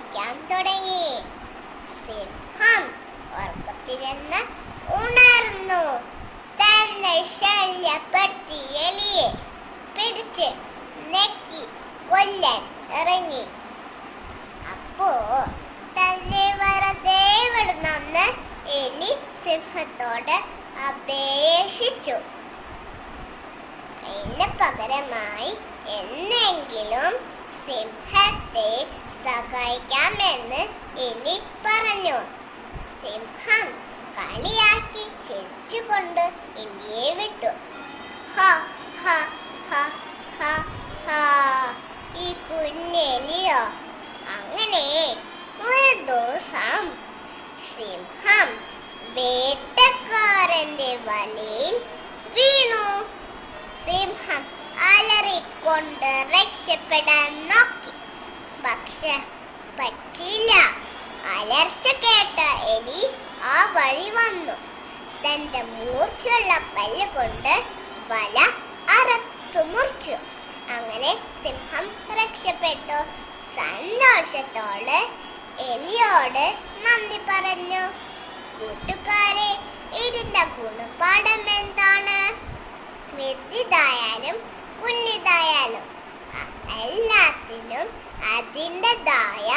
കഴിക്കാൻ തുടങ്ങി. സിംഹം ഉറക്കത്തിൽ നിന്ന് ഉണർന്നു. തന്നെ ശല്യപ്പെടുത്തി എലിയെ പിടിച്ച് നെക്കി കൊല്ലാൻ ഇറങ്ങി. അപ്പോ തന്നെ വെറുതെ വിടണമെന്ന് എലി സിംഹത്തോട് അപേക്ഷിച്ചു. അതിന് പകരമായി എന്നെങ്കിലും സിംഹത്തെ സഹായിക്കാമെന്ന് എലി പറഞ്ഞു. സിംഹം കളിയാക്കി ചിരിച്ചുകൊണ്ട് എലിയെ വിട്ടു. ഹ ഹ ഹ ഹ ഹ, ഈ കുഞ്ഞെലിയോ. അങ്ങനെ ഒരു ദിവസം സിംഹം വേട്ടക്കാരന്റെ വലയിൽ വീണു. സിംഹം അലറിക്കൊണ്ട് രക്ഷപ്പെടാൻ നോക്കി. പക്ഷെ പറ്റില്ല. അലർച്ച കേട്ട എലി ആ വഴി വന്നു. തന്റെ മൂർച്ചയുള്ള പല്ല് കൊണ്ട് വല അറുത്തു മുറിച്ചു. അങ്ങനെ സിംഹം രക്ഷപ്പെട്ടു. സന്തോഷത്തോടെ എലിയോട് നന്ദി പറഞ്ഞു. കൂട്ടുകാരെ, ഇതിന്റെ ഗുണപാഠം എന്താണ്? വലുതായാലും കുഞ്ഞിതായാലും എല്ലാത്തിനും അതിൻ്റെതായ